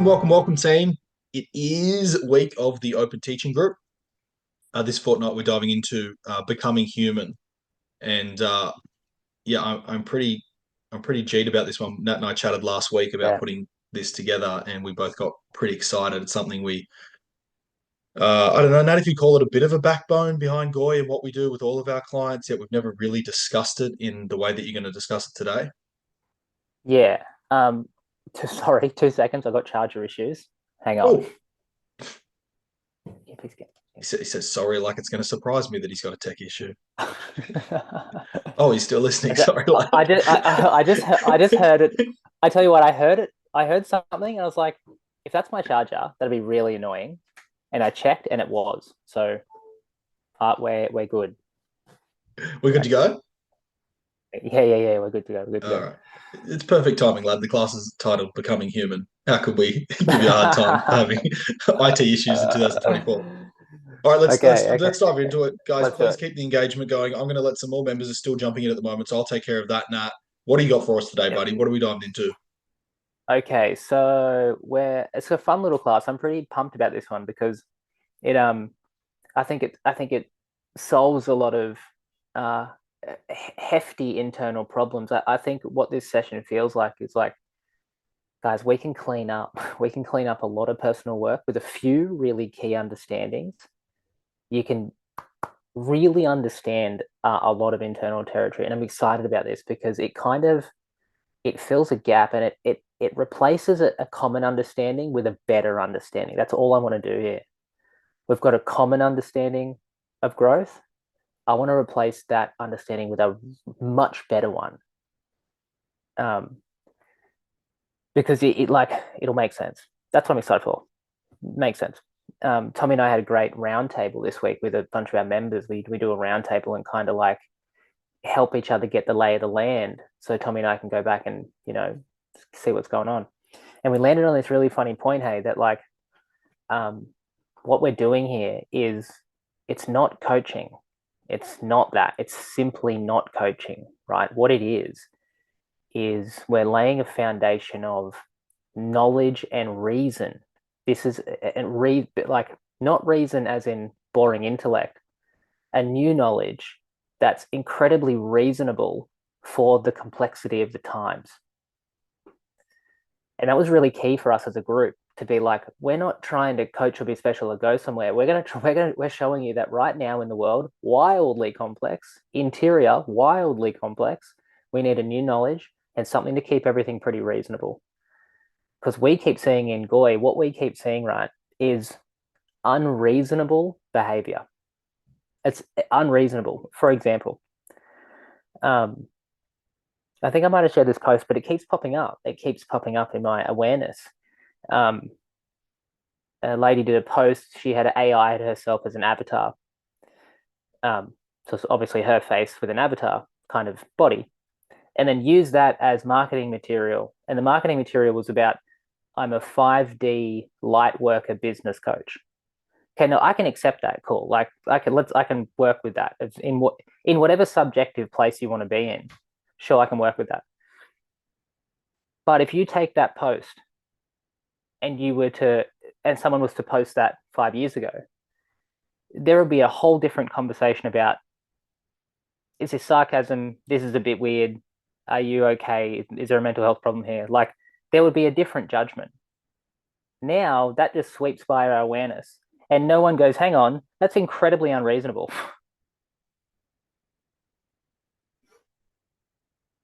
Welcome, team. It is week of the Open Teaching Group. This fortnight, we're diving into becoming human, and yeah, I'm pretty G'd about this one. Nat and I chatted last week about Yeah, putting this together, and we both got pretty excited. It's something I don't know, Nat, if you call it a bit of a backbone behind Goy and what we do with all of our clients, yet we've never really discussed it in the way that you're going to discuss it today. yeah. Sorry, 2 seconds. I got charger issues. Hang on. Oh, Yeah, please get. he says sorry, like it's going to surprise me that he's got a tech issue. I, Oh, he's still listening. Sorry, lad. I just heard it. I tell you what, I heard it. I heard something, and I was like, if that's my charger, that'd be really annoying. And I checked, and it was. So, we're good. We're good to Okay. go. Yeah. We're good to go. We're good All to right. It's perfect timing, lad. The class is titled Becoming Human. How could we give you a hard time having IT issues in go. 2024? All right, let's let's Okay. let's dive into it, guys. Let's do Please it. keep the engagement going. I'm going to let some more members are still jumping in at the moment, so I'll take care of that. Nat, what do you got for us today, Yep. buddy? What are we diving into? Okay, so it's a fun little class. I'm pretty pumped about this one because it I think it solves a lot of uh hefty internal problems. I think what this session feels like is like, guys, we can clean up we can clean up a lot of personal work with a few really key understandings. You can really understand a lot of internal territory, and I'm excited about this because it fills a gap, and it replaces a common understanding with a better understanding. That's all I want to do here. We've got a common understanding of growth. I want to replace that understanding with a much better one, um, because it'll make sense. That's what I'm excited for. Makes sense. Tommy and I had a great roundtable this week with a bunch of our members. We do a roundtable and kind of like help each other get the lay of the land, so Tommy and I can go back and see what's going on. And we landed on this really funny point, hey, that like um, what we're doing here is it's not coaching. It's not that. It's simply not coaching, right? What it is we're laying a foundation of knowledge and reason. This is and read like not reason as in boring intellect, a new knowledge that's incredibly reasonable for the complexity of the times. And that was really key for us as a group to be like, we're not trying to coach or be special or go somewhere. We're showing you that right now in the world, wildly complex, interior, wildly complex. We need a new knowledge and something to keep everything pretty reasonable. Because we keep seeing in Goy, what we keep seeing, right, is unreasonable behavior. It's unreasonable. For example, um, I think I might have shared this post, but it keeps popping up. It keeps popping up in my awareness. Um, a lady did a post. She had an AI herself as an avatar. So it's obviously her face with an avatar kind of body, and then use that as marketing material. And the marketing material was about, I'm a 5D light worker business coach. Okay, no, I can accept that. Cool. Like I can work with that. It's in whatever subjective place you want to be in. Sure, I can work with that. But if you take that post and someone was to post that 5 years ago, there would be a whole different conversation about, is this sarcasm? This is a bit weird. Are you okay? Is there a mental health problem here? Like, there would be a different judgment. Now that just sweeps by our awareness, and no one goes, hang on, that's incredibly unreasonable.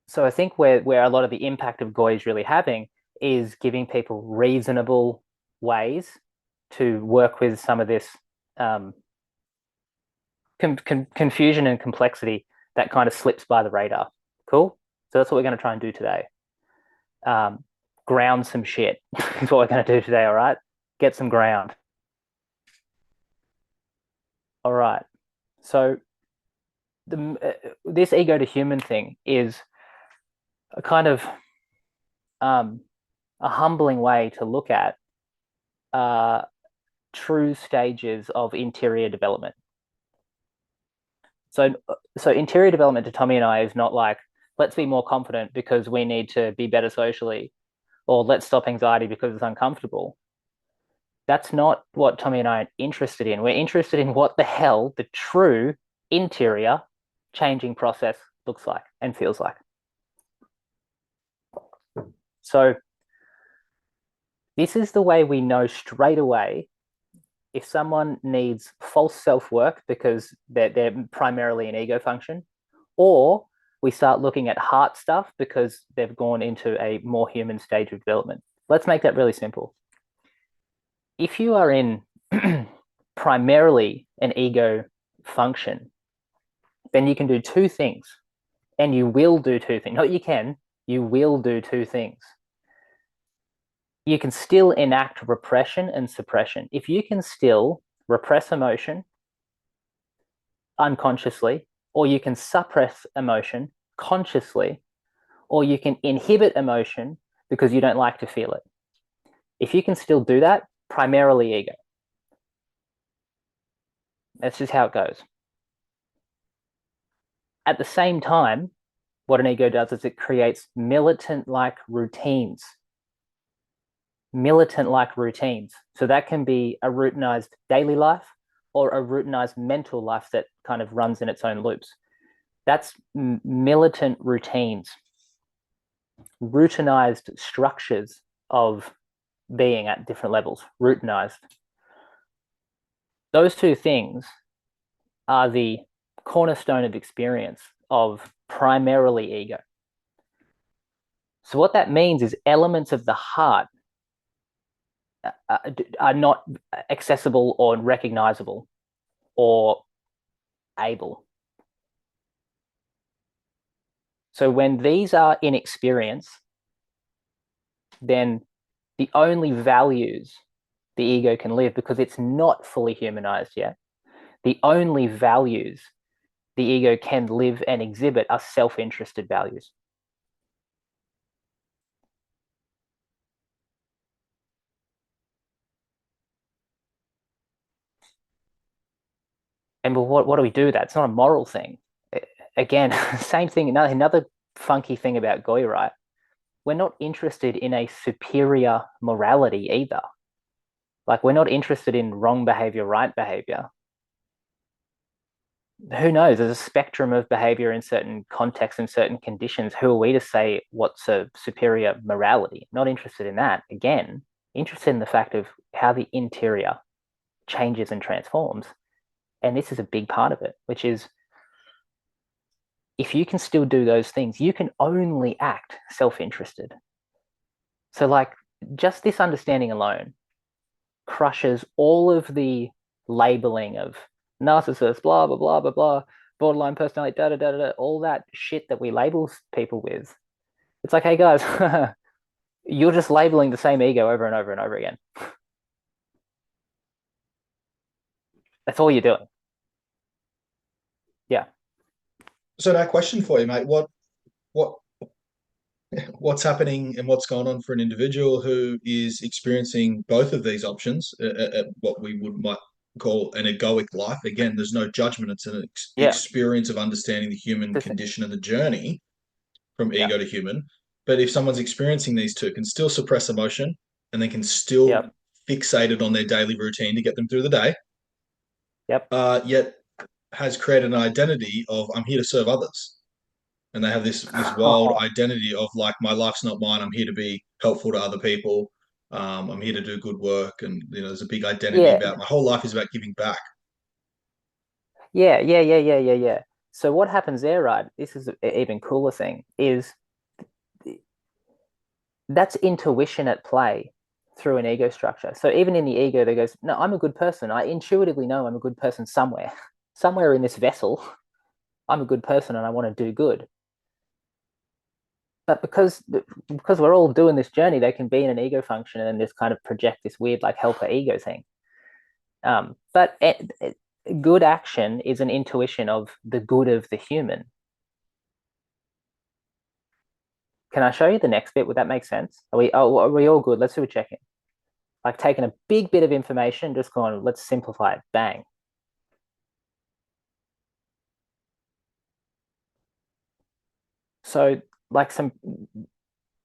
So I think where a lot of the impact of Goy is really having is giving people reasonable ways to work with some of this um, confusion and complexity that kind of slips by the radar. Cool. So that's what we're going to try and do today. Um, ground some shit is what we're going to do today. All right. Get some ground. All right. So this ego to human thing is a kind of um, a humbling way to look at uh, true stages of interior development. So, so interior development to Tommy and I is not like, let's be more confident because we need to be better socially, or let's stop anxiety because it's uncomfortable. That's not what Tommy and I are interested in. We're interested in what the hell the true interior changing process looks like and feels like. So this is the way we know straight away if someone needs false self-work because they're primarily an ego function, or we start looking at heart stuff because they've gone into a more human stage of development. Let's make that really simple. If you are in primarily an ego function, then you can do two things, and you will do two things. Not you can, you will do two things. You can still enact repression and suppression. If you can still repress emotion unconsciously, or you can suppress emotion consciously, or you can inhibit emotion because you don't like to feel it. If you can still do that, primarily ego. That's just how it goes. At the same time, what an ego does is it creates militant-like routines. Militant-like routines. So that can be a routinized daily life or a routinized mental life that kind of runs in its own loops. That's militant routines, routinized structures of being at different levels, routinized. Those two things are the cornerstone of experience of primarily ego. So what that means is elements of the heart are not accessible or recognizable or able. So when these are in experience, then the only values the ego can live, because it's not fully humanized yet, the only values the ego can live and exhibit are self-interested values. And what do we do with that? It's not a moral thing. Again, same thing, another funky thing about Goy, right? We're not interested in a superior morality either. Like, we're not interested in wrong behavior, right behavior. Who knows? There's a spectrum of behavior in certain contexts and certain conditions. Who are we to say what's a superior morality? Not interested in that. Again, interested in the fact of how the interior changes and transforms. And this is a big part of it, which is if you can still do those things, you can only act self-interested. So, like, just this understanding alone crushes all of the labeling of narcissist, blah, blah, blah, blah, blah, borderline personality, da, da, da, da, all that shit that we label people with. It's like, hey, guys, you're just labeling the same ego over and over and over again. That's all you're doing. Yeah. So that question for you, mate, what what's happening and what's going on for an individual who is experiencing both of these options at what we might call an egoic life? Again, there's no judgment. It's an Yeah. experience of understanding the human condition and the journey from Yeah. ego to human. But if someone's experiencing these two, can still suppress emotion and they can still Yep. fixate it on their daily routine to get them through the day, Yep. yet has created an identity of I'm here to serve others. And they have this wild Oh, identity of like my life's not mine. I'm here to be helpful to other people. I'm here to do good work, and there's a big identity yeah. about my whole life is about giving back. Yeah. Yeah. Yeah. Yeah. Yeah. Yeah. So what happens there, right? This is an even cooler thing, is that's intuition at play through an ego structure. So even in the ego, there goes, no, I'm a good person. I intuitively know I'm a good person somewhere, somewhere in this vessel. I'm a good person and I want to do good. But because we're all doing this journey, they can be in an ego function and just kind of project this weird like helper ego thing. But good action is an intuition of the good of the human. Can I show you the next bit? Would that make sense? Are we all good? Let's do a check-in. Like taking a big bit of information, just going, let's simplify it. Bang. So like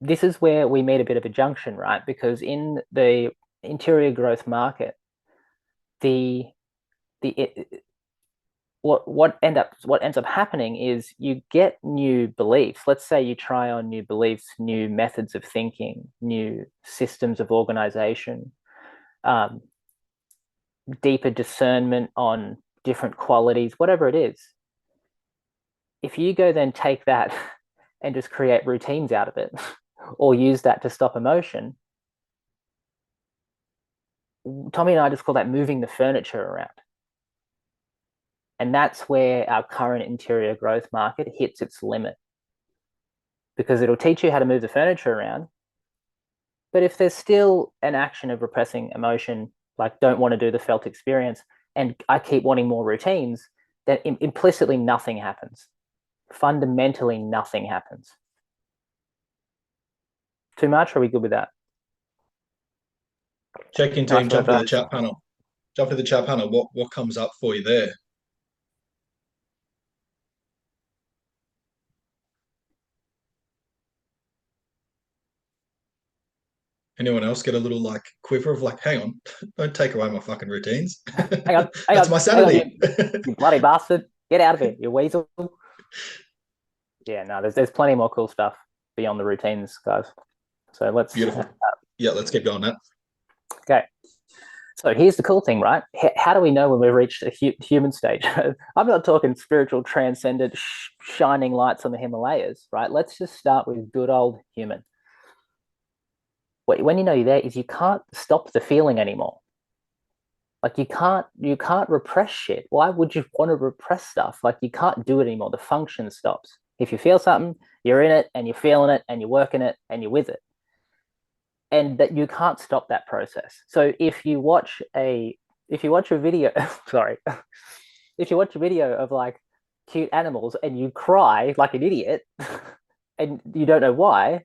this is where we meet a bit of a junction, right? Because in the interior growth market, the the what ends up happening is you get new beliefs. Let's say you try on new beliefs, new methods of thinking, new systems of organization, um, deeper discernment on different qualities, whatever it is. If you go then take that and just create routines out of it, or use that to stop emotion, Tommy and I just call that moving the furniture around. And that's where our current interior growth market hits its limit, because it'll teach you how to move the furniture around. But if there's still an action of repressing emotion, like don't want to do the felt experience, and I keep wanting more routines, then implicitly nothing happens. Fundamentally, nothing happens. Too much? Or are we good with that? Check-in team, Nice or jump to the advanced? chat panel. Jump to the chat panel. What comes up for you there? Anyone else get a little like quiver of like, hang on, don't take away my fucking routines. Hang That's on, my hang on, sanity. you bloody bastard! Get out of here, you weasel! Yeah, no, there's plenty more cool stuff beyond the routines, guys. So let's Beautiful. Yeah, let's keep going now. okay. So here's the cool thing, right? How do we know when we've reached a human stage? I'm not talking spiritual, transcendent, shining lights on the Himalayas, right? Let's just start with good old human. When you know you're there, is you can't stop the feeling anymore. Like you can't repress shit. Why would you want to repress stuff? Like you can't do it anymore. The function stops. If you feel something, you're in it and you're feeling it and you're working it and you're with it. And that you can't stop that process. So if you watch a video, sorry, if you watch a video of like cute animals and you cry like an idiot and you don't know why,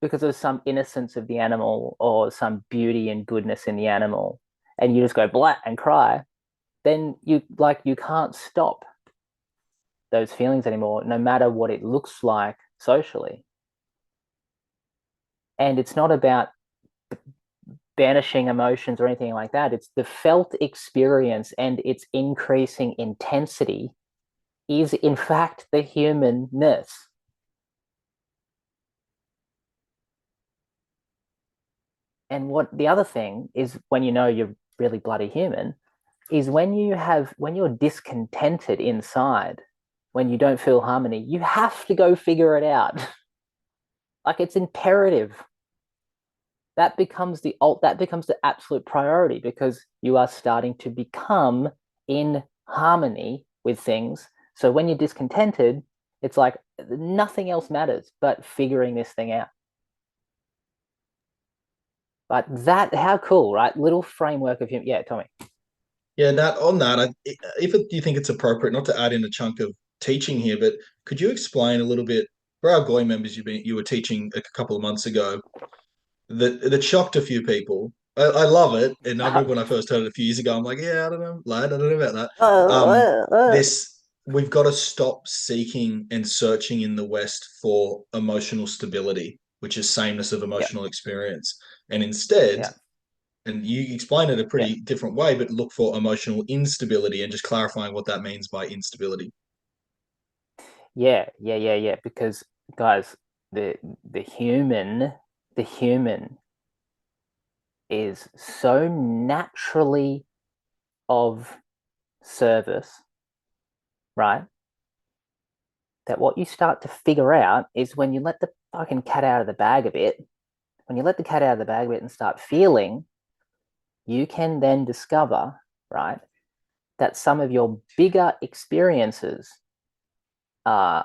because there's some innocence of the animal or some beauty and goodness in the animal, and you just go blah and cry, then you can't stop those feelings anymore, no matter what it looks like socially. And it's not about banishing emotions or anything like that. It's the felt experience and its increasing intensity is in fact the humanness. And what the other thing is, when you know you're really bloody human, is when you're discontented inside, when you don't feel harmony, you have to go figure it out. Like it's imperative. That becomes the absolute priority, because you are starting to become in harmony with things. So when you're discontented, it's like nothing else matters but figuring this thing out. But that, how cool, right? Little framework of him. Yeah, Tommy. Yeah, that on that, if do you think it's appropriate not to add in a chunk of teaching here, but could you explain a little bit for our Goy members you were teaching a couple of months ago that shocked a few people. I love it, and I remember when I first heard it a few years ago, I'm like, yeah, I don't know, lad, I don't know about that. This We've got to stop seeking and searching in the West for emotional stability, which is sameness of Yeah, emotional experience, and instead, yeah, and you explain it a yeah, pretty different way, but look for emotional instability and just clarifying what that means by instability. yeah. Because guys, the the human, the human is so naturally of service, right? That what you start to figure out is when you let the fucking cat out of the bag a bit, when you let the cat out of the bag a bit and start feeling, you can then discover, right, that some of your bigger experiences uh,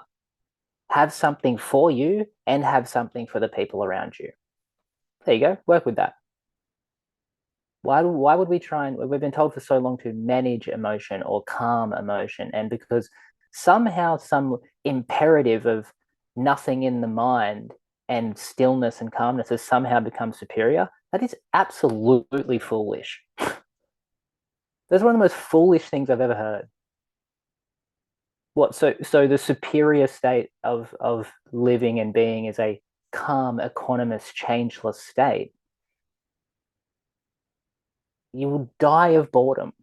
have something for you and have something for the people around you. There you go. Work with that. Why would we try and we've been told for so long to manage emotion or calm emotion, and because somehow some imperative of nothing in the mind and stillness and calmness has somehow become superior, that is absolutely foolish. That's one of the most foolish things I've ever heard. What, so the superior state of living and being is a calm, equanimous, changeless state, you would die of boredom.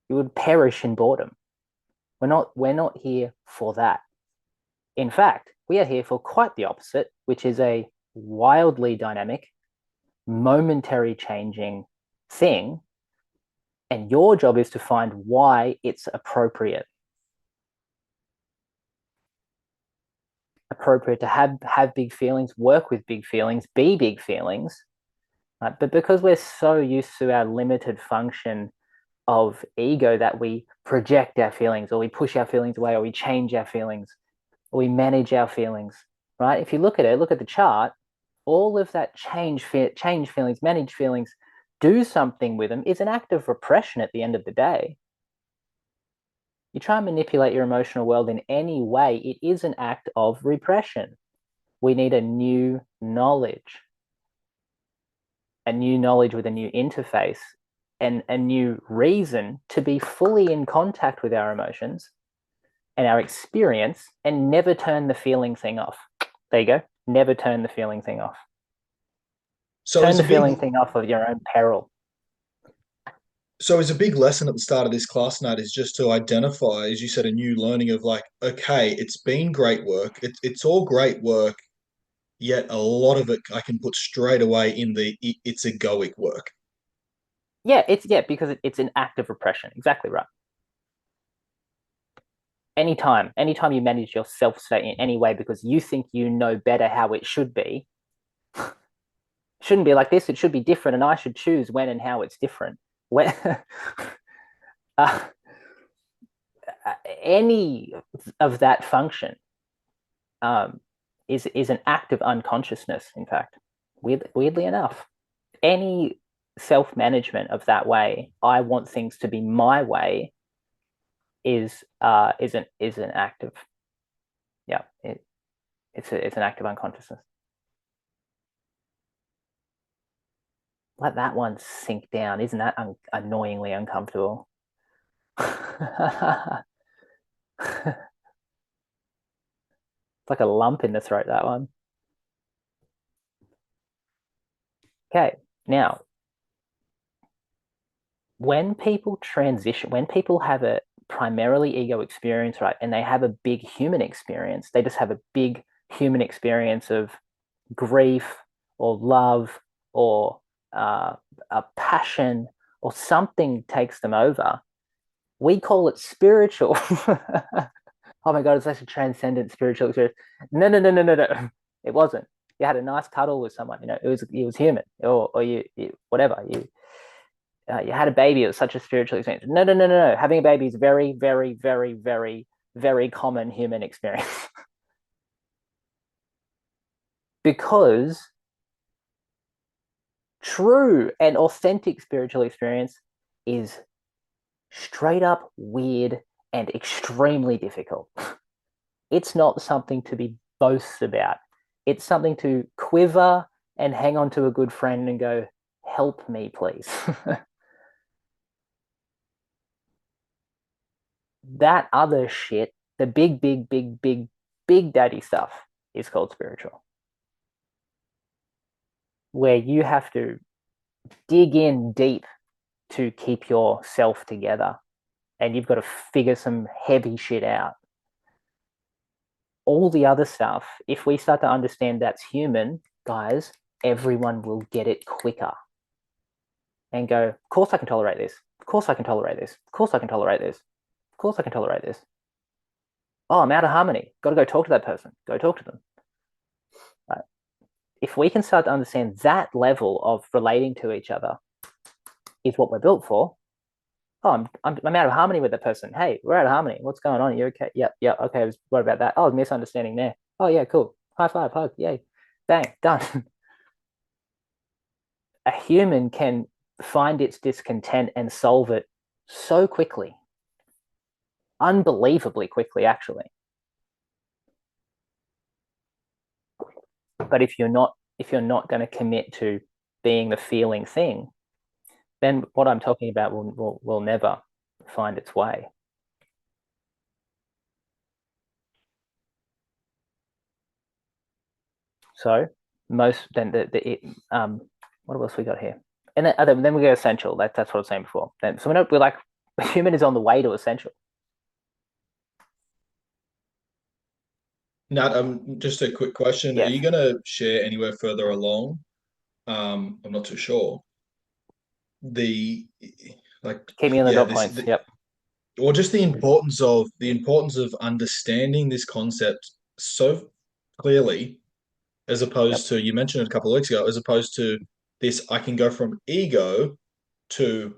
You would perish in boredom. We're not here for that. In fact, we are here for quite the opposite, which is a wildly dynamic, momentary changing thing. And your job is to find why it's appropriate to have big feelings, work with big feelings, be big feelings. Right? But because we're so used to our limited function of ego that we project our feelings, or we push our feelings away, or we change our feelings, or we manage our feelings, right? If you look at it, look at the chart, all of that change feelings, manage feelings, do something with them is an act of repression at the end of the day. You try and manipulate your emotional world in any way, it is an act of repression. We need a new knowledge with a new interface and a new reason to be fully in contact with our emotions and our experience and never turn the feeling thing off. There you go. Never turn the feeling thing off. So Turn is the a big feeling thing off of your own peril. so is a big lesson at the start of this class, Nat, is just to identify, as you said, a new learning of like, okay, it's been great work. It's all great work, yet a lot of it I can put straight away in it's egoic work. Yeah, because it's an act of repression. Exactly right. Anytime you manage your self state in any way because you think you know better how it should be, shouldn't be like this. It should be different, and I should choose when and how it's different. When, uh, any of that function um, is an act of unconsciousness. In fact, weirdly enough, any self management of that way, I want things to be my way, is an act of yeah. It's an act of unconsciousness. Let that one sink down. Isn't that annoyingly uncomfortable? It's like a lump in the throat, that one. Okay, now, when people have a primarily ego experience, right, and they have a big human experience, they just have a big human experience of grief or love or a passion or something takes them over. We call it spiritual. Oh my god, it's such a transcendent spiritual experience. No. It wasn't. You had a nice cuddle with someone. It was human, or you whatever you had a baby. It was such a spiritual experience. No. Having a baby is very, very, very, very, very common human experience because true and authentic spiritual experience is straight up weird and extremely difficult. It's not something to be boast about. It's something to quiver and hang on to a good friend and go, help me, please. That other shit, the big, big, big, big, big daddy stuff is called spiritual, where you have to dig in deep to keep yourself together and you've got to figure some heavy shit out. All the other stuff, if we start to understand that's human, guys, everyone will get it quicker and go, of course I can tolerate this. Of course I can tolerate this. Of course I can tolerate this. Of course I can tolerate this. Oh, I'm out of harmony. Got to go talk to that person. Go talk to them. Right? If we can start to understand that level of relating to each other is what we're built for. Oh, I'm out of harmony with that person. Hey, we're out of harmony. What's going on? Are you okay? Yeah. Okay. What about that? Oh, misunderstanding there. Oh, yeah, cool. High five, hug. Yay. Bang, done. A human can find its discontent and solve it so quickly, unbelievably quickly, actually. But if you're not going to commit to being the feeling thing, then what I'm talking about will never find its way. So most then what else we got here? And then we go essential. That's what I was saying before. Then, so we're like human is on the way to essential. Nat, just a quick question. Are Yes. you going to share anywhere further along? I'm not too sure. The like, Keep me in the yeah, dot points. Yep. or just the importance of understanding this concept so clearly, as Yep. opposed to you mentioned it a couple of weeks ago, as opposed to this, I can go from ego to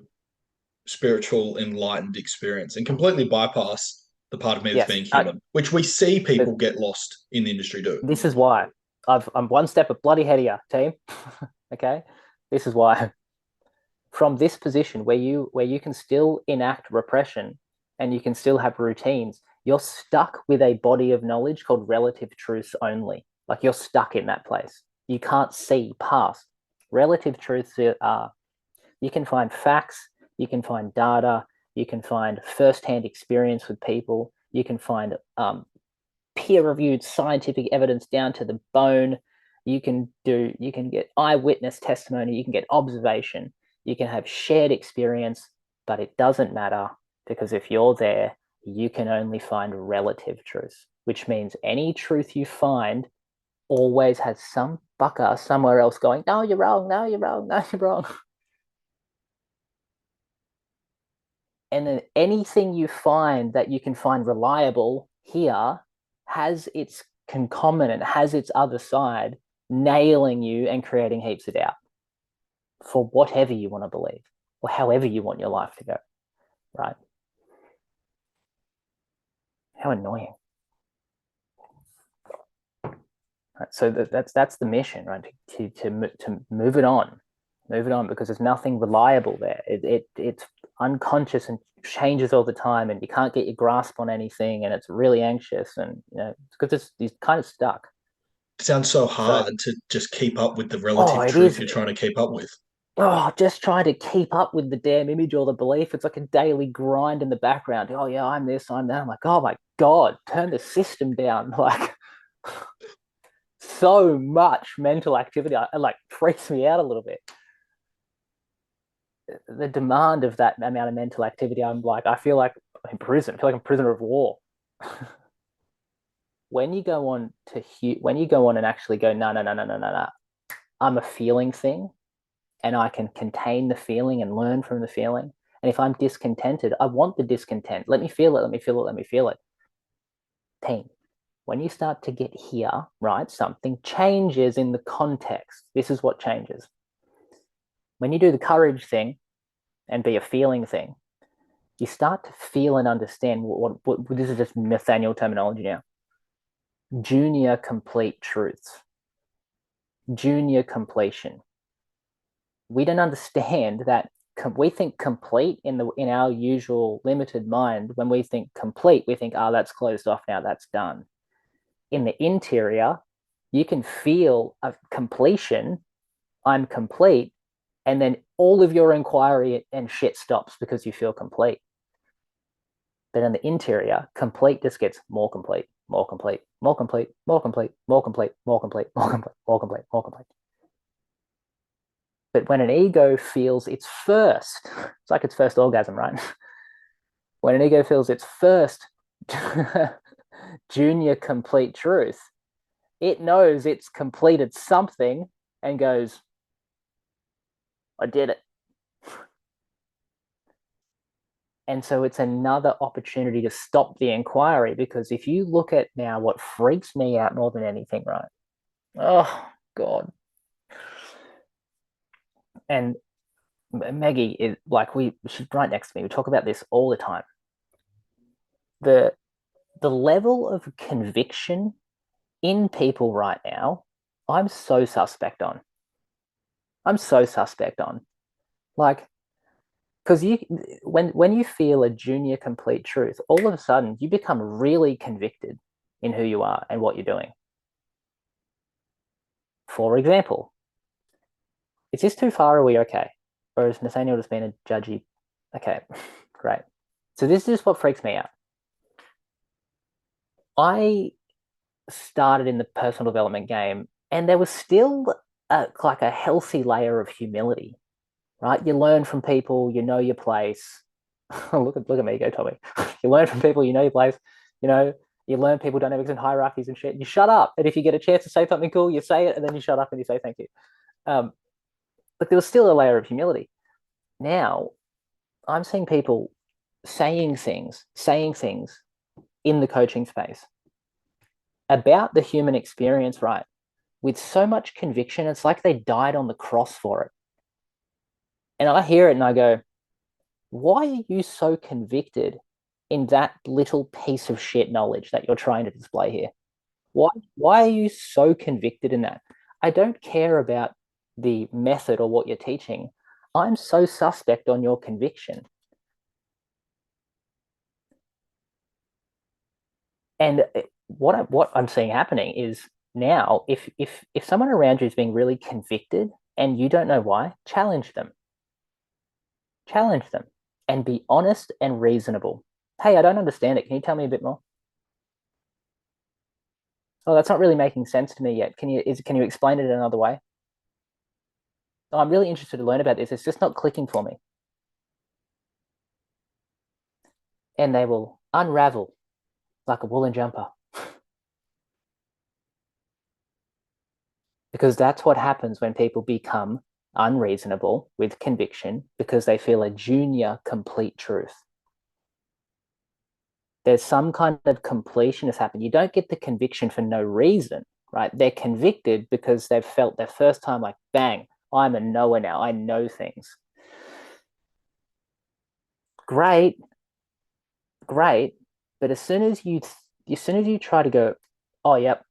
spiritual enlightened experience and completely bypass the part of me that's Yes. being human, which we see But people get lost in the industry do. this is why I'm one step a bloody ahead of you, team. Okay. This is why from this position where you can still enact repression and you can still have routines, you're stuck with a body of knowledge called relative truths only. Like you're stuck in that place. You can't see past. Relative truths are you can find facts, you can find data, you can find first-hand experience with people, you can find peer-reviewed scientific evidence down to the bone. You can get eyewitness testimony, you can get observation, you can have shared experience, but it doesn't matter because if you're there, you can only find relative truth, which means any truth you find always has some fucker somewhere else going, no, you're wrong, no, you're wrong, no, you're wrong. And then anything you find that you can find reliable here has its concomitant, has its other side, nailing you and creating heaps of doubt for whatever you want to believe or however you want your life to go, right? How annoying. Right? So that's the mission, right? To move it on, because there's nothing reliable there. It's unconscious and changes all the time, and you can't get your grasp on anything, and it's really anxious, and because it's kind of stuck. It sounds so So, hard to just keep up with the oh, relative it truth is. you're trying to keep up with. Oh, just trying to keep up with the damn image or the belief. It's like a daily grind in the background. Oh yeah, I'm this, I'm that. I'm like, oh my god, turn the system down. Like so much mental activity. It like freaks me out a little bit. The demand of that amount of mental activity, I'm like, I feel like I'm in prison. I feel like I'm a prisoner of war. When you go on and actually go, no, no, no, no, no, no, no. I'm a feeling thing and I can contain the feeling and learn from the feeling. And if I'm discontented, I want the discontent. Let me feel it, let me feel it, let me feel it. Team, when you start to get here, right, something changes in the context. This is what changes. When you do the courage thing and be a feeling thing, you start to feel and understand what this is just Nathaniel terminology now. Junior complete truths, junior completion. We don't understand that we think complete in our usual limited mind. When we think complete, we think, oh, that's closed off now, that's done. In the interior, you can feel a completion. I'm complete, and then all of your inquiry and shit stops because you feel complete. But in the interior, complete just gets more complete, more complete, more complete, more complete, more complete, more complete, more complete, more complete, more complete. But when an ego feels its first, it's like its first orgasm, right? When an ego feels its first junior complete truth, it knows it's completed something and goes, I did it. And so it's another opportunity to stop the inquiry, because if you look at now what freaks me out more than anything, right? Oh, God. And Maggie is like, she's right next to me. We talk about this all the time. The the level of conviction in people right now, I'm so suspect on. I'm so suspect on. Like, because when you feel a junior complete truth, all of a sudden you become really convicted in who you are and what you're doing. For example, is this too far? Are we okay? Or is Nathaniel just being a judgy? Okay, great. So this is what freaks me out. I started in the personal development game And there was still like a healthy layer of humility, right? You learn from people, you know your place. Look at me go, Tommy. You learn from people, you know your place. You know, you learn people dynamics and hierarchies and shit. You shut up, and if you get a chance to say something cool, you say it, and then you shut up and you say thank you. Um, but there was still a layer of humility. Now I'm seeing people saying things in the coaching space about the human experience, right? With so much conviction, it's like they died on the cross for it. And I hear it and I go, why are you so convicted in that little piece of shit knowledge that you're trying to display here? Why are you so convicted in that? I don't care about the method or what you're teaching. I'm so suspect on your conviction. And what I'm seeing happening is now, if someone around you is being really convicted and you don't know why, challenge them, and be honest and reasonable. Hey, I don't understand it. Can you tell me a bit more? Oh, that's not really making sense to me yet. Can you explain it another way? Oh, I'm really interested to learn about this. It's just not clicking for me. And they will unravel like a woolen jumper. Because that's what happens when people become unreasonable with conviction because they feel a junior complete truth. There's some kind of completion has happened. You don't get the conviction for no reason, right? They're convicted because they've felt their first time like, bang, I'm a knower now. I know things. Great, great. But as soon as you try to go, oh, yep,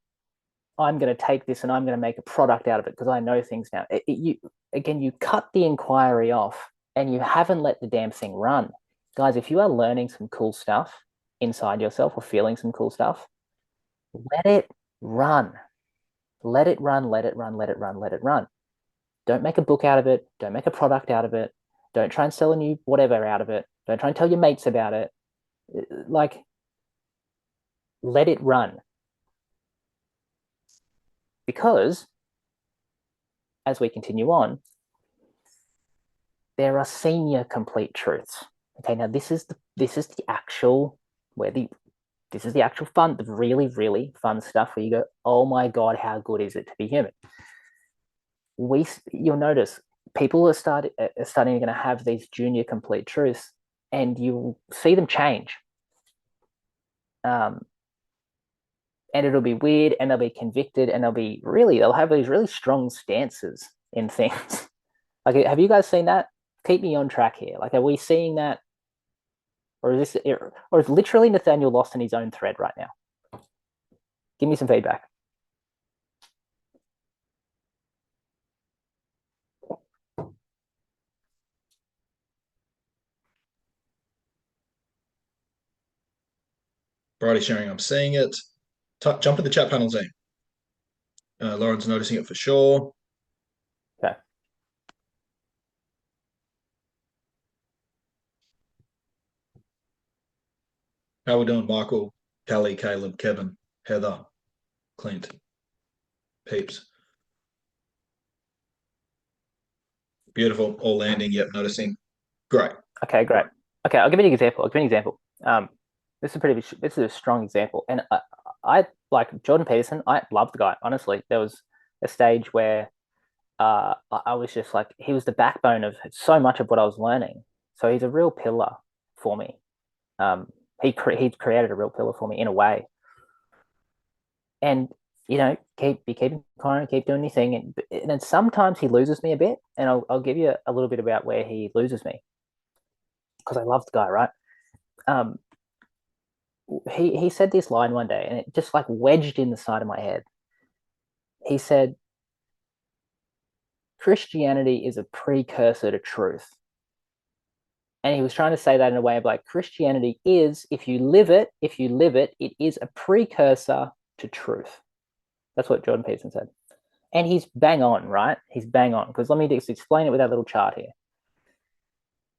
I'm going to take this and I'm going to make a product out of it because I know things now. You cut the inquiry off and you haven't let the damn thing run. Guys, if you are learning some cool stuff inside yourself or feeling some cool stuff, let it run. Let it run, let it run, let it run, let it run. Don't make a book out of it. Don't make a product out of it. Don't try and sell a new whatever out of it. Don't try and tell your mates about it. Like, let it run. Because as we continue on, there are senior complete truths. Okay, now this is the actual where the this is the actual fun, the really, really fun stuff where you go, oh my God, how good is it to be human? You'll notice people are starting going to have these junior complete truths, and you'll see them change. Um, and it'll be weird, and they'll be convicted, and they'll have these really strong stances in things. Like, have you guys seen that? Keep me on track here. Like, are we seeing that, or is literally Nathaniel lost in his own thread right now? Give me some feedback. Bridie sharing, I'm seeing it. Jump in the chat panel, Zane. Lauren's noticing it for sure. Okay. How we doing, Michael, Callie, Caleb, Kevin, Heather, Clint, Peeps? Beautiful. All landing. Yep, noticing. Great. Okay, great. Okay, I'll give you an example. This is a strong example, and I like Jordan Peterson. I love the guy. Honestly, there was a stage where I was just like, he was the backbone of so much of what I was learning. So he's a real pillar for me. He's created a real pillar for me in a way. And keep current, keep doing your thing, and then sometimes he loses me a bit, and I'll give you a little bit about where he loses me because I love the guy, right? Um, he said this line one day, and it just like wedged in the side of my head. He said, Christianity is a precursor to truth. And he was trying to say that in a way of like, Christianity is, if you live it, it is a precursor to truth. That's what Jordan Peterson said. And he's bang on, right? He's bang on. Because let me just explain it with that little chart here.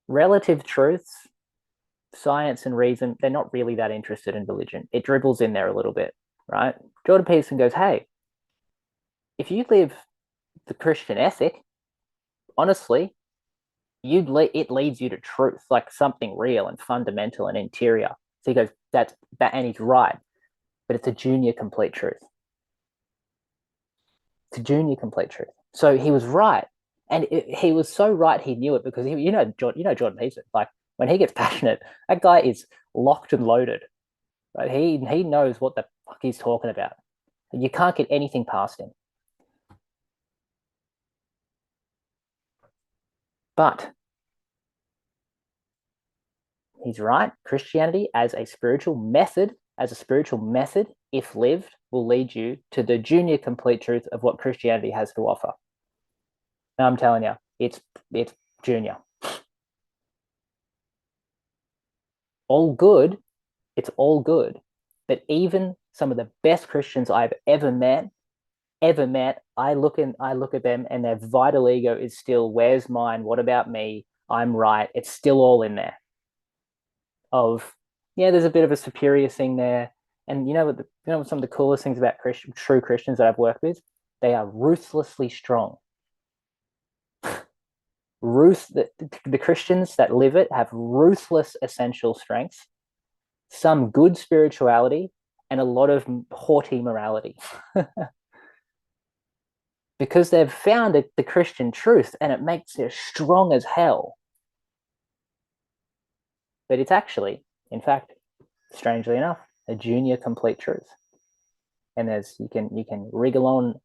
Relative truths, science and reason, they're not really that interested in religion. It dribbles in there a little bit, right? Jordan Peterson goes, hey, if you live the Christian ethic, honestly, it leads you to truth, like something real and fundamental and interior. So he goes, that's that, and he's right, but it's a junior complete truth. It's a junior complete truth. So he was right, and he was so right he knew it because Jordan Peterson. Like when he gets passionate, that guy is locked and loaded. Right? He knows what the fuck he's talking about. You can't get anything past him. But he's right. Christianity as a spiritual method, if lived, will lead you to the junior complete truth of what Christianity has to offer. And I'm telling you, it's junior. All good. It's all good. But even some of the best Christians I've ever met, I look at them and their vital ego is still, where's mine? What about me? I'm right. It's still all in there. Of yeah, there's a bit of a superior thing there. And some of the coolest things about true Christians that I've worked with, they are ruthlessly strong. The Christians that live it have ruthless essential strengths, some good spirituality, and a lot of haughty morality. Because they've found the Christian truth and it makes it strong as hell. But it's actually, in fact, strangely enough, a junior complete truth. And there's you can wriggle on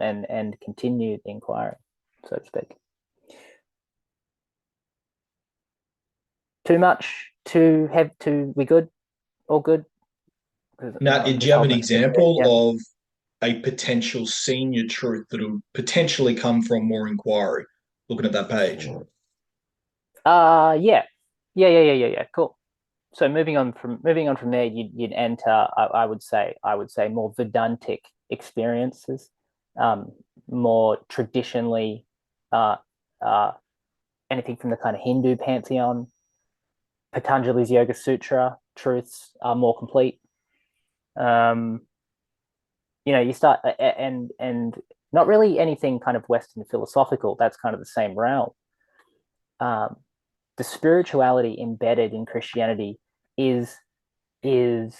and continue the inquiry, so to speak. Too much, too have to we good, all good. Matt, I'm do just you have an holding my stomach there. Yeah. example of a potential senior truth that will potentially come from more inquiry? Looking at that page. Yeah. Yeah. Cool. So moving on from there, you'd enter. I would say more Vedantic experiences, more traditionally, uh, uh, anything from the kind of Hindu pantheon. Patanjali's Yoga Sutra truths are more complete. Um, you start and not really anything kind of Western philosophical. That's kind of the same realm. Um, the spirituality embedded in Christianity is is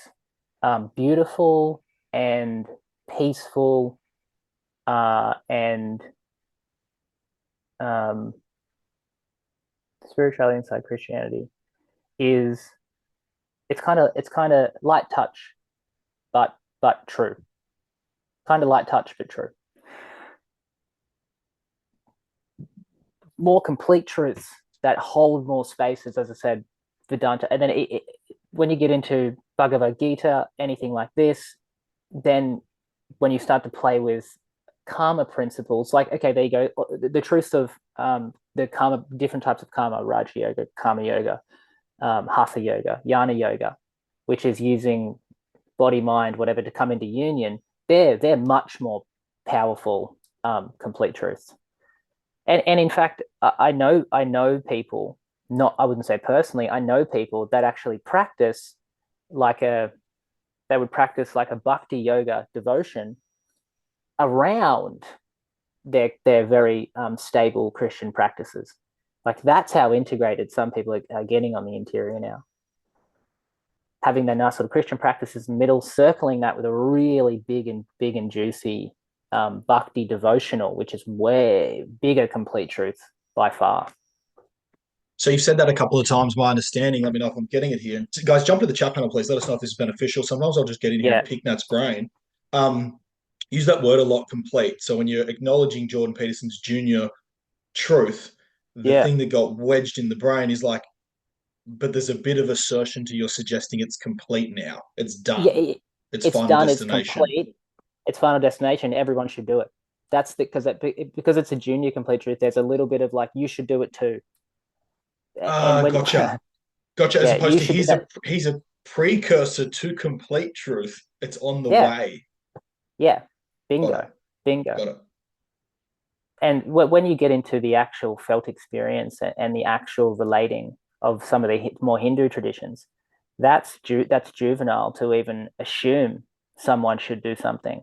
beautiful and peaceful, and um, spirituality inside Christianity is it's kind of light touch, but true. Kind of light touch, but true. More complete truths that hold more spaces, as I said, Vedanta. And then when you get into Bhagavad Gita, anything like this, then when you start to play with karma principles, like, okay, there you go, the truth of the karma, different types of karma, Raj Yoga, Karma Yoga, Hatha Yoga, Jnana Yoga, which is using body, mind, whatever to come into union, they're much more powerful, complete truths. And in fact, I know people, not I wouldn't say personally, I know people that actually practice like a they would practice like a bhakti yoga devotion around their very stable Christian practices. Like that's how integrated some people are getting on the interior now. Having their nice sort of Christian practices in the middle, circling that with a really big and juicy bhakti devotional, which is way bigger complete truth by far. So you've said that a couple of times. My understanding. Let me know if I'm getting it here. Guys, jump to the chat panel, please. Let us know if this is beneficial. Sometimes I'll just get in here and Yeah, pick Nat's brain. Um, use that word a lot. Complete. So when you're acknowledging Jordan Peterson's junior truth, the yeah, thing that got wedged in the brain is like, but there's a bit of assertion to your suggesting it's complete now. It's yeah. done. It's It's final done. It's destination. complete. It's final destination. Everyone should do it. That's because it's a junior complete truth. There's a little bit of like you should do it too, and when Gotcha. Gotcha. As yeah, opposed you to should do that. he's a precursor to complete truth. It's on the Yeah, way. yeah, Got it. bingo, bingo. Got it. And when you get into the actual felt experience and the actual relating of some of the more Hindu traditions, that's juvenile to even assume someone should do something.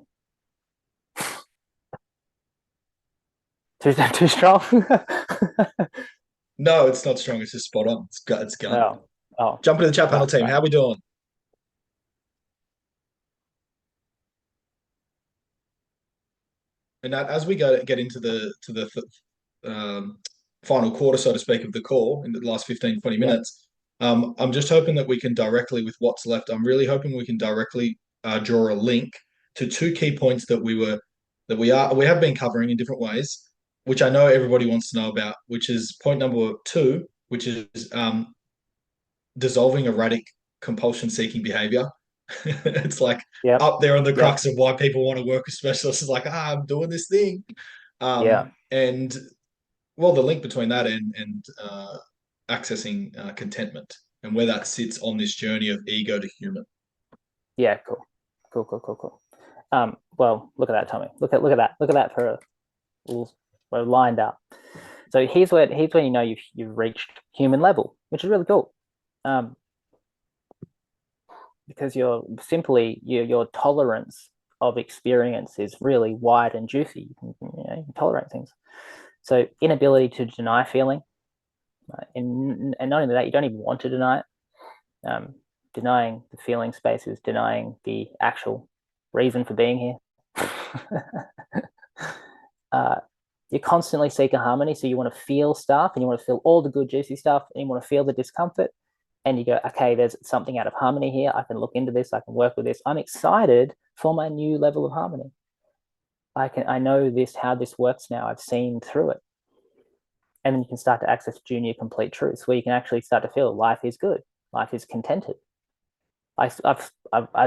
too strong. No, it's not strong. It's just spot on. It's gun. Oh, oh, Jump into the chat panel right, team. right. How we doing? And that, as we get into the final quarter, so to speak, of the call in the last 15, 20 Yeah, minutes, I'm just hoping that we can directly, with what's left, I'm really hoping we can directly draw a link to two key points that we have been covering in different ways, which I know everybody wants to know about, which is point number two, which is dissolving erratic compulsion seeking behavior. It's like yep, up there on the yep, crux of why people want to work with specialists. Is like, I'm doing this thing. yeah, And well, the link between that and accessing contentment and where that sits on this journey of ego to human. yeah. Cool, cool, cool, cool, cool. Well, look at that, Tommy. Look at that for a little, we're lined up. So here's when you know you've reached human level, which is really cool. Um, because your tolerance of experience is really wide and juicy. You can tolerate things. So inability to deny feeling, and not only that, you don't even want to deny it. Denying the feeling space is denying the actual reason for being here. uh, you constantly seek a harmony, so you want to feel stuff, and you want to feel all the good juicy stuff, and you want to feel the discomfort, and you go, okay, there's something out of harmony here. I can look into this. I can work with this. I'm excited for my new level of harmony. I know this, how this works now. I've seen through it. And then you can start to access junior complete truths where you can actually start to feel life is good. Life is contented. I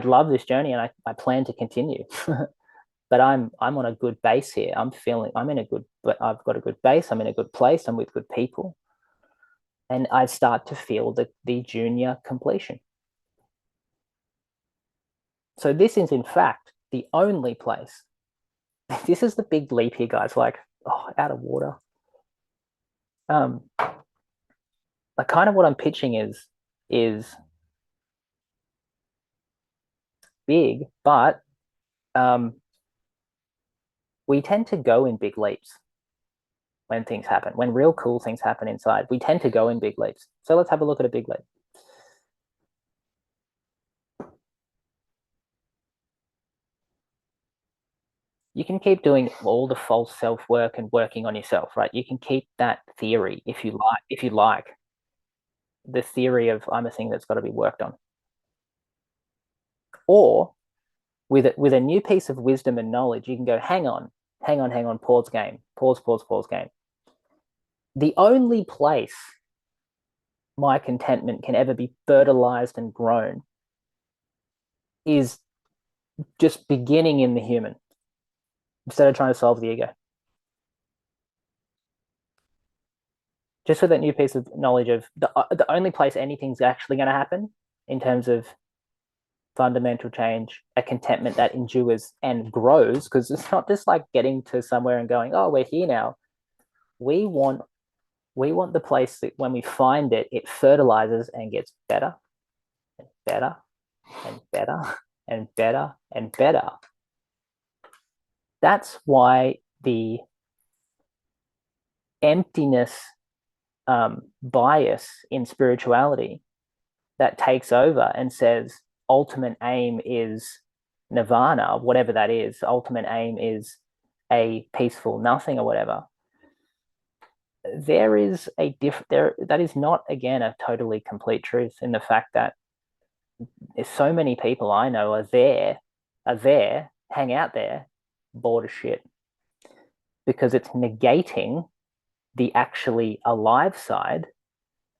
love this journey and I plan to continue. But I'm on a good base here. I'm in a good, but I've got a good base. I'm in a good place. I'm with good people. And I start to feel the junior completion. So this is in fact the only place. This is the big leap here, guys. Like, oh, out of water. Um, like kind of what I'm pitching is big, but um, we tend to go in big leaps when things happen. When real cool things happen inside, we tend to go in big leaps. So let's have a look at a big leap. You can keep doing all the false self work and working on yourself, right? You can keep that theory if you like. If you like the theory of I'm a thing that's got to be worked on, or with a new piece of wisdom and knowledge, you can go, hang on, pause game, pause game. The only place my contentment can ever be fertilized and grown is just beginning in the human instead of trying to solve the ego. Just with that new piece of knowledge of the only place anything's actually going to happen in terms of fundamental change, a contentment that endures and grows, because it's not just like getting to somewhere and going, oh, we're here now. We want we want the place that when we find it, it fertilizes and gets better and better and better and better and better. That's why the emptiness bias in spirituality that takes over and says ultimate aim is nirvana, whatever that is, ultimate aim is a peaceful nothing or whatever. There is a there that is not again a totally complete truth in the fact that so many people I know are there, hang out there, bored as shit because it's negating the actually alive side,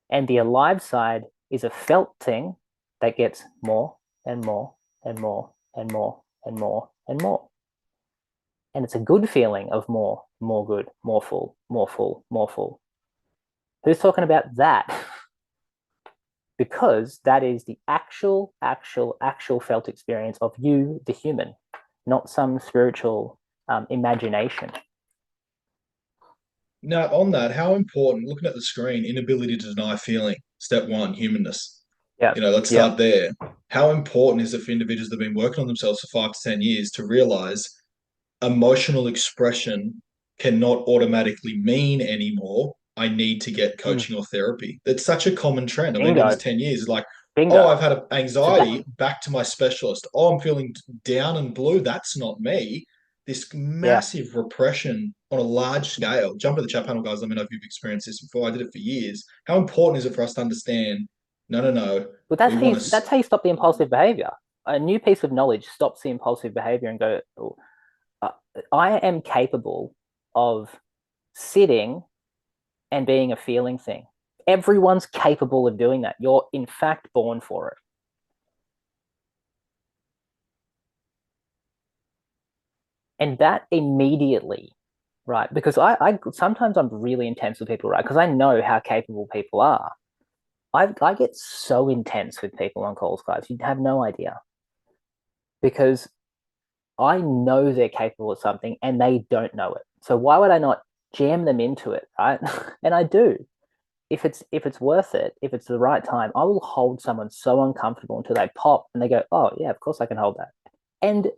and the alive side is a felt thing that gets more and more and more and more and more and more. And it's a good feeling of more good, more full, more full, more full. Who's talking about that? Because that is the actual felt experience of you, the human, not some spiritual imagination. Now, on that, how important, looking at the screen, inability to deny feeling, step one, humanness. Yeah, Let's yeah, start there. How important is it for individuals that have been working on themselves for 5 to 10 years to realize emotional expression cannot automatically mean anymore I need to get Mm. coaching or therapy. That's such a common trend. I've been doing this Bingo. 10 years. It's like, oh, Bingo. I've had So that, anxiety, back to my specialist. Oh, I'm feeling down and blue. That's not me. This yeah. massive repression on a large scale. Jump in the chat panel, guys. Let me know if you've experienced this before. I did it for years. How important is it for us to understand? No, no, no. But We want to. that's how you stop the impulsive behavior. A new piece of knowledge stops the impulsive behavior and go, oh, uh, I am capable of sitting and being a feeling thing. Everyone's capable of doing that. You're in fact born for it. And that immediately, right? Because I sometimes I'm really intense with people, right? Because I know how capable people are. I get so intense with people on calls, guys. You have no idea. Because I know they're capable of something and they don't know it. So why would I not jam them into it, right? And I do. If it's worth it, if it's the right time, I will hold someone so uncomfortable until they pop and they go, "Oh yeah, of course I can hold that." And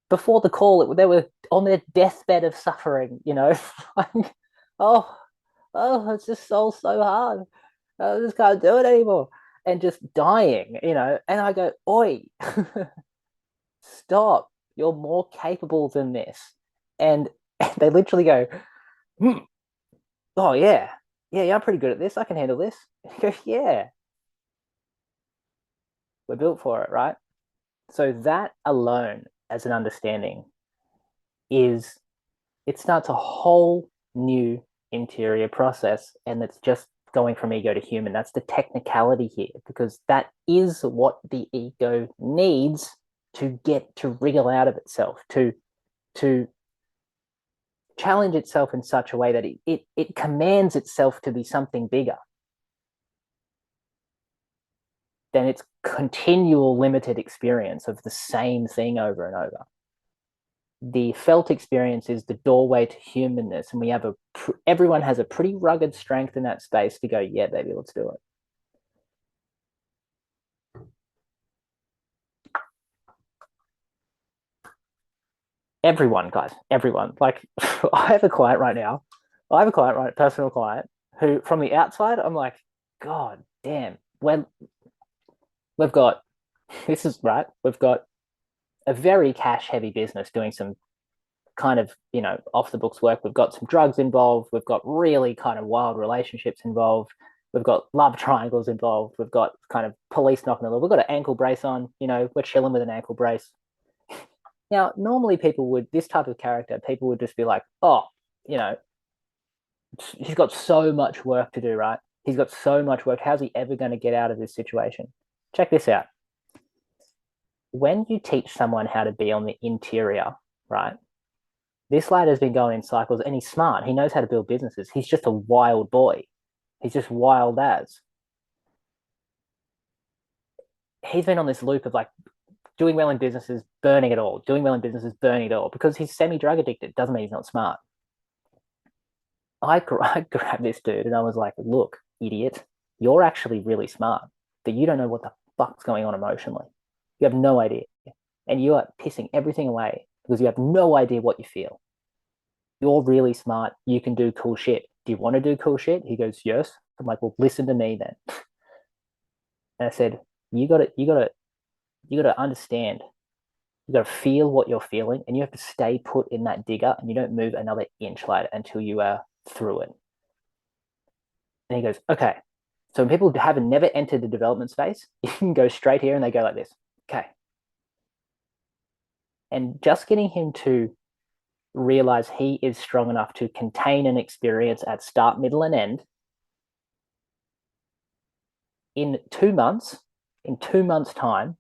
before the call, they were on their deathbed of suffering. Like, oh, it's just so hard. I just can't do it anymore, and just dying. And I go, "Oi, stop! You're more capable than this." And they literally go, hmm, "Oh yeah, yeah, I'm pretty good at this. I can handle this." I go, "Yeah, we're built for it, right?" So that alone, as an understanding, is it starts a whole new interior process, and it's just going from ego to human. That's the technicality here, because that is what the ego needs to get to wriggle out of itself, to challenge itself in such a way that it commands itself to be something bigger than its continual limited experience of the same thing over and over. The felt experience is the doorway to humanness, and everyone has a pretty rugged strength in that space to go, yeah, baby, let's do it. Everyone, guys, everyone. Like, I have a client right now. I have a client, right, personal client, who from the outside, I'm like, God damn, when we've got this is right, we've got a very cash heavy business doing some kind of, off the books work. We've got some drugs involved. We've got really kind of wild relationships involved. We've got love triangles involved. We've got kind of police knocking the door. We've got an ankle brace on. We're chilling with an ankle brace. Now, normally this type of character, people would just be like, oh, you know, he's got so much work to do, right? He's got so much work. How's he ever going to get out of this situation? Check this out. When you teach someone how to be on the interior, right? This lad has been going in cycles and he's smart. He knows how to build businesses. He's just a wild boy. He's just wild as. He's been on this loop of like doing well in businesses, burning it all, doing well in businesses, burning it all. Because he's semi-drug addicted doesn't mean he's not smart. I grabbed this dude and I was like, look, idiot, you're actually really smart, but you don't know what the fuck's going on emotionally. You have no idea. And you are pissing everything away because you have no idea what you feel. You're really smart. You can do cool shit. Do you want to do cool shit? He goes, yes. I'm like, well, listen to me then. And I said, you gotta understand. You gotta feel what you're feeling, and you have to stay put in that digger, and you don't move another inch later until you are through it. And he goes, okay. So when people haven't never entered the development space, you can go straight here, and they go like this. Okay. And just getting him to realize he is strong enough to contain an experience at start, middle, and end in 2 months, in 2 months' time,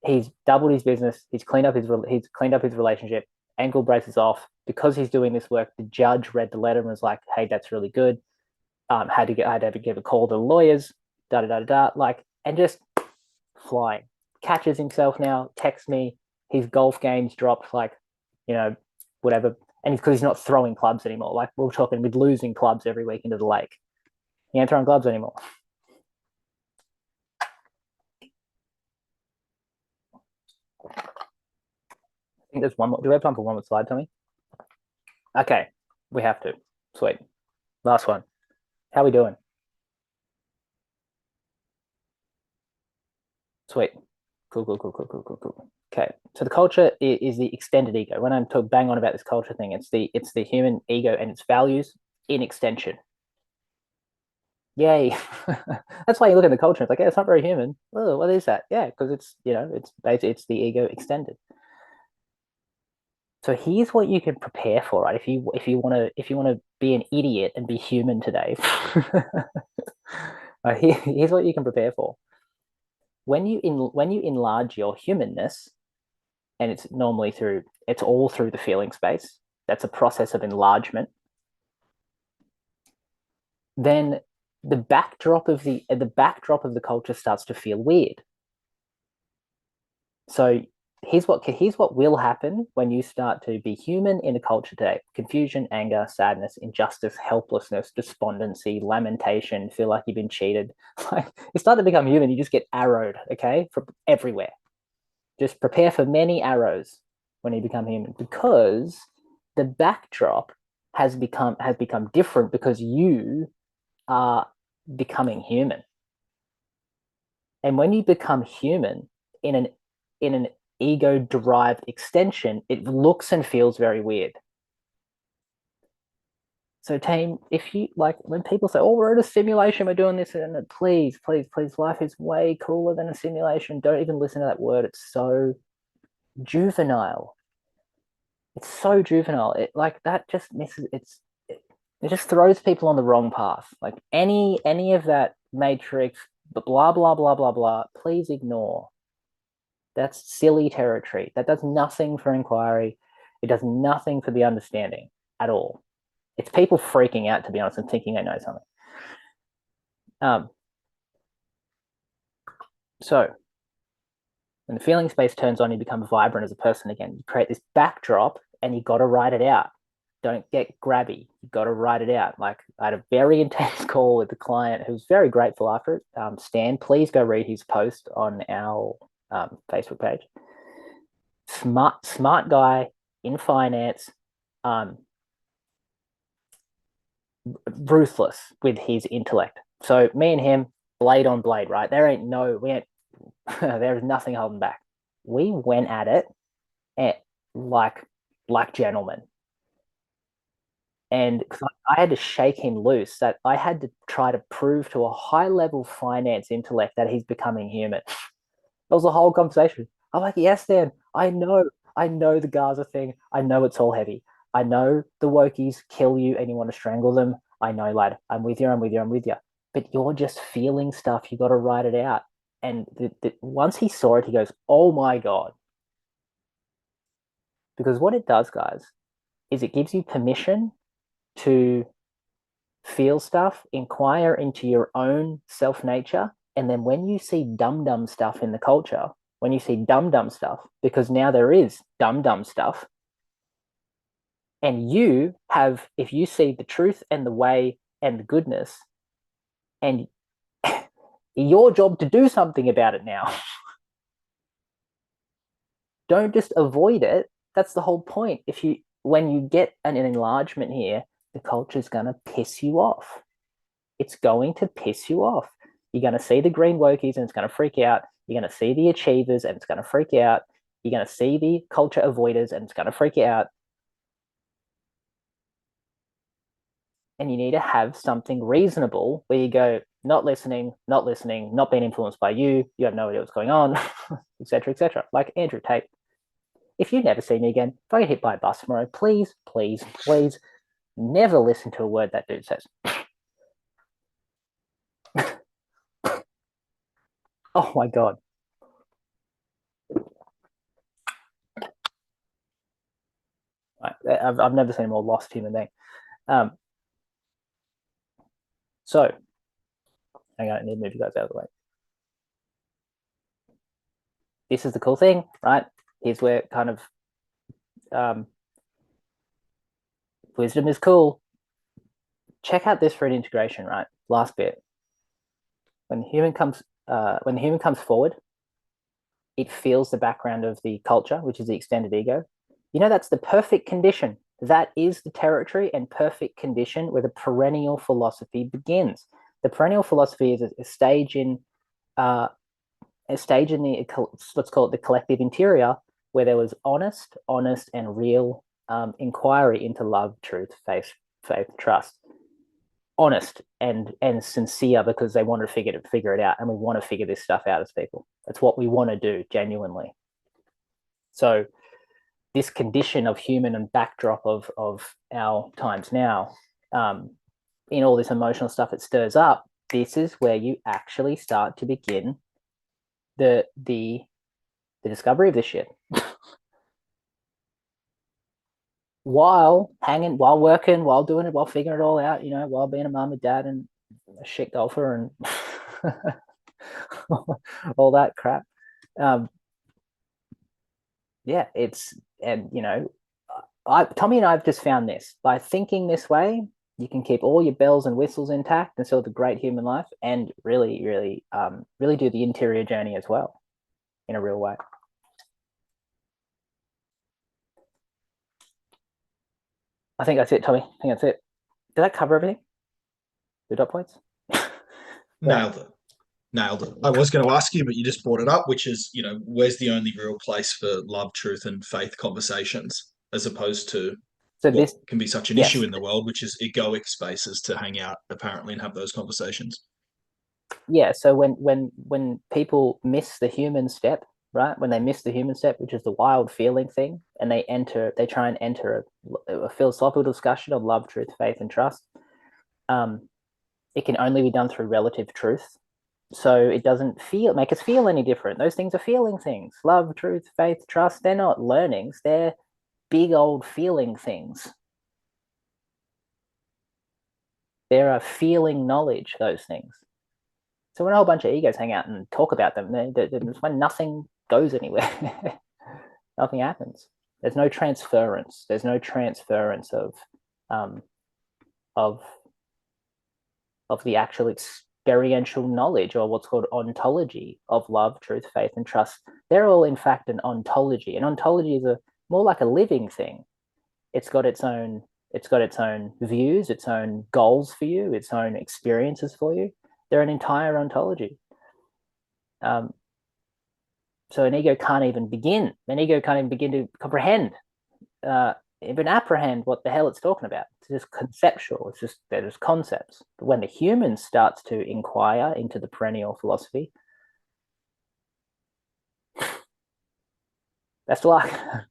he's doubled his business. He's cleaned up his relationship. Ankle braces off because he's doing this work. The judge read the letter and was like, "Hey, that's really good." Had to give a call to the lawyers. Da da da da. Like, and just flying. Catches himself now. Texts me. His golf games dropped like, whatever. And because he's not throwing clubs anymore. Like we're talking, with losing clubs every week into the lake. He ain't throwing clubs anymore. think there's one more. Do we have time for one more slide, Tommy? Okay, we have to. Sweet. Last one. How are we doing? Sweet. Cool, cool, cool, cool, cool, cool, cool. Okay. So the culture is the extended ego. When I'm talking bang on about this culture thing, it's the human ego and its values in extension. Yay. That's why you look at the culture, it's like, yeah, it's not very human. Oh, what is that? Yeah, because it's the ego extended. So here's what you can prepare for, right? If you want to be an idiot and be human today, here's what you can prepare for. When you enlarge your humanness, and it's all through the feeling space. That's a process of enlargement. Then the backdrop of the culture starts to feel weird. So here's what will happen when you start to be human in a culture today: confusion, anger, sadness, injustice, helplessness, despondency, lamentation, feel like you've been cheated. Like you start to become human, you just get arrowed, okay, from everywhere. Just prepare for many arrows when you become human, because the backdrop has become different because you are becoming human. And when you become human in an ego derived extension, it looks and feels very weird. So, team, if you like when people say, "Oh, we're in a simulation, we're doing this," and please, please, please, life is way cooler than a simulation. Don't even listen to that word. It's so juvenile. It's so juvenile. It like that just misses. It just throws people on the wrong path. Like any of that matrix, blah blah blah blah blah. Please ignore. That's silly territory. That does nothing for inquiry. It does nothing for the understanding at all. It's people freaking out, to be honest, and thinking they know something. Um, so when the feeling space turns on, you become vibrant as a person again. You create this backdrop, and you got to write it out. Don't get grabby. You got to write it out. Like I had a very intense call with the client who's very grateful after it. Stan, please go read his post on our Facebook page. Smart guy in finance, um, ruthless with his intellect. So me and him, blade on blade, right? There's nothing holding back. We went at it at, like gentlemen. And I had to shake him loose, that I had to try to prove to a high level finance intellect that he's becoming human. That was the whole conversation. I'm like, yes, Dan, I know the Gaza thing. I know it's all heavy. I know the wokies kill you and you want to strangle them. I know, lad. I'm with you. I'm with you. I'm with you. But you're just feeling stuff. You got to write it out. And once he saw it, he goes, "Oh my god!" Because what it does, guys, is it gives you permission to feel stuff, inquire into your own self nature, and then when you see dumb dumb stuff in the culture, when you see dumb dumb stuff, because now there is dumb dumb stuff, and if you see the truth and the way and the goodness, and your job to do something about it now. Don't just avoid it. That's the whole point. When you get an enlargement here, the culture's gonna piss you off. It's going to piss you off. You're going to see the green wokies and it's going to freak out. You're going to see the achievers and it's going to freak out. You're going to see the culture avoiders and it's going to freak you out. And you need to have something reasonable where you go, not listening, not being influenced by you. You have no idea what's going on, etc., etc. Like Andrew Tate. If you never see me again, if I get hit by a bus tomorrow, please, please, please never listen to a word that dude says. Oh my God. I've never seen a more lost human being. Um, so, hang on, I need to move you guys out of the way. This is the cool thing, right? Here's where kind of wisdom is cool. Check out this for an integration, right? Last bit. When the human comes forward, it feels the background of the culture, which is the extended ego. That's the perfect condition. That is the territory and perfect condition where the perennial philosophy begins. The perennial philosophy is a stage in the, let's call it, the collective interior, where there was honest and real inquiry into love, truth, faith, trust. Honest and sincere, because they want to figure it out, and we want to figure this stuff out as people. That's what we want to do genuinely. So this condition of human and backdrop of our times now, in all this emotional stuff it stirs up, this is where you actually start to begin the discovery of this shit. While hanging, while working, while doing it, while figuring it all out, while being a mom and dad and a shit golfer and all that crap. Yeah, Tommy and I have just found this. By thinking this way, you can keep all your bells and whistles intact and still the great human life, and really, really, really do the interior journey as well in a real way. I think that's it, Tommy. I think that's it. Did that cover everything? The dot points? Yeah. Nailed it. Nailed it. I was going to ask you, but you just brought it up, which is, where's the only real place for love, truth, and faith conversations, as opposed to So what this, can be such an yes, issue in the world, which is egoic spaces to hang out, apparently, and have those conversations. yeah. So when people miss the human step, right? When they miss the human step, which is the wild feeling thing, and they try and enter a philosophical discussion of love, truth, faith, and trust. Um, it can only be done through relative truth. So it doesn't make us feel any different. Those things are feeling things. Love, truth, faith, trust. They're not learnings. They're big old feeling things. They're a feeling knowledge, those things. So when a whole bunch of egos hang out and talk about them, it's when nothing goes anywhere. Nothing happens. There's no transference. There's no transference um, of of the actual experiential knowledge, or what's called ontology of love, truth, faith, and trust. They're all, in fact, an ontology. An ontology is more like a living thing. It's got its own. It's got its own views, its own goals for you, its own experiences for you. They're an entire ontology. Um, so an ego can't even begin. An ego can't even begin to comprehend, even apprehend what the hell it's talking about. It's just conceptual. They're just concepts. But when the human starts to inquire into the perennial philosophy, best of luck.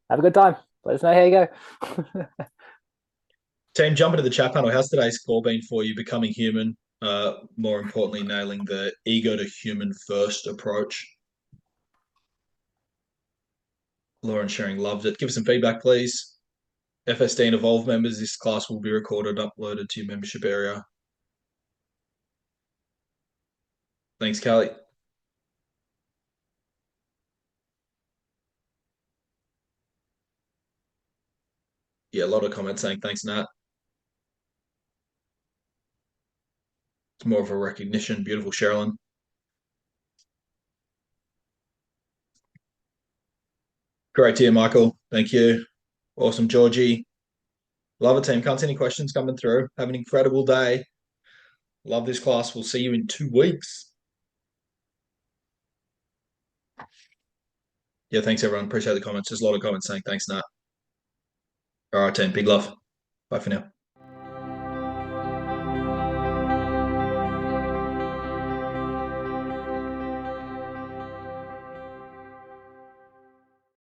Have a good time. Let us know how you go. Team, jump into the chat panel. How's today's score been for you? Becoming human, more importantly, nailing the ego to human first approach. Lauren sharing loved it. Give us some feedback, please. FSD and Evolve members, this class will be recorded, uploaded to your membership area. Thanks, Callie. Yeah, a lot of comments saying thanks, Nat. It's more of a recognition. Beautiful, Sherilyn. Great to hear, Michael. Thank you. Awesome, Georgie. Love it, team. Can't see any questions coming through. Have an incredible day. Love this class. We'll see you in 2 weeks. Yeah, thanks, everyone. Appreciate the comments. There's a lot of comments saying thanks, Nat. All right, team. Big love. Bye for now.